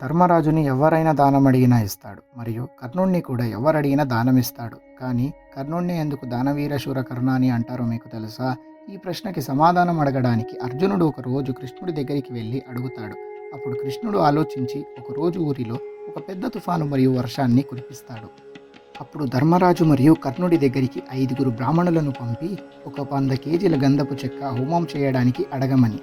ధర్మరాజుని ఎవరైనా దానం అడిగినా ఇస్తాడు, మరియు కర్ణుడిని కూడా ఎవరడిగినా దానమిస్తాడు. కానీ కర్ణుడిని ఎందుకు దానవీర శూర కర్ణ అని అంటారో మీకు తెలుసా? ఈ ప్రశ్నకి సమాధానం అడగడానికి అర్జునుడు ఒకరోజు కృష్ణుడి దగ్గరికి వెళ్ళి అడుగుతాడు. అప్పుడు కృష్ణుడు ఆలోచించి ఒకరోజు ఊరిలో ఒక పెద్ద తుఫాను మరియు వర్షాన్ని కురిపిస్తాడు. అప్పుడు ధర్మరాజు మరియు కర్ణుడి దగ్గరికి 5 బ్రాహ్మణులను పంపి ఒక 100 కేజీల గంధపు చెక్క హోమం చేయడానికి అడగమని.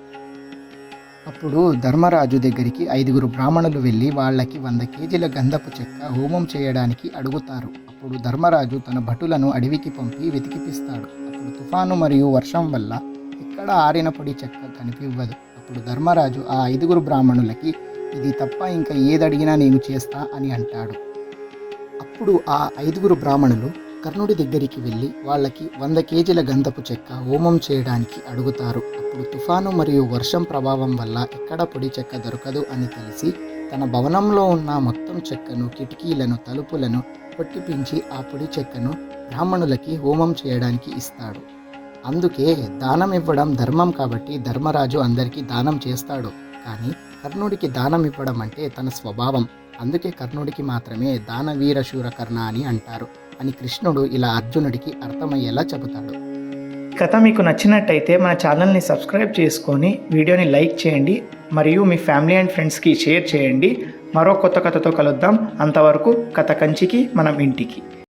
అప్పుడు ధర్మరాజు దగ్గరికి 5 బ్రాహ్మణులు వెళ్ళి వాళ్ళకి 100 కేజీల గంధపు చెక్క హోమం చేయడానికి అడుగుతారు. అప్పుడు ధర్మరాజు తన భటులను అడవికి పంపి వెతికిపిస్తాడు. అప్పుడు తుఫాను మరియు వర్షం వల్ల ఎక్కడ ఆరిన పొడి చెక్క కనిపివ్వదు. అప్పుడు ధర్మరాజు ఆ 5 బ్రాహ్మణులకి, ఇది తప్ప ఇంకా ఏదడిగినా నేను చేస్తా అని అంటాడు. అప్పుడు ఆ 5 బ్రాహ్మణులు కర్ణుడి దగ్గరికి వెళ్ళి వాళ్ళకి 100 కేజీల గంధపు చెక్క హోమం చేయడానికి అడుగుతారు. అప్పుడు తుఫాను మరియు వర్షం ప్రభావం వల్ల ఎక్కడ పొడి చెక్క దొరకదు అని తెలిసి తన భవనంలో ఉన్న మొత్తం చెక్కను, కిటికీలను, తలుపులను కొట్టిపించి ఆ పొడి చెక్కను బ్రాహ్మణులకి హోమం చేయడానికి ఇస్తాడు. అందుకే దానం ఇవ్వడం ధర్మం కాబట్టి ధర్మరాజు అందరికీ దానం చేస్తాడు. కానీ కర్ణుడికి దానం ఇవ్వడం అంటే తన స్వభావం. అందుకే కర్ణుడికి మాత్రమే దానవీర శూర కర్ణ అని అంటారు అని కృష్ణుడు ఇలా అర్జునుడికి అర్థమయ్యేలా చెబుతాడు. కథ మీకు నచ్చినట్టయితే మన ఛానల్ని సబ్స్క్రైబ్ చేసుకొని వీడియోని లైక్ చేయండి మరియు మీ ఫ్యామిలీ అండ్ ఫ్రెండ్స్కి షేర్ చేయండి. మరో కొత్త కథతో కలుద్దాం. అంతవరకు కథ కంచికి మనం ఇంటికి.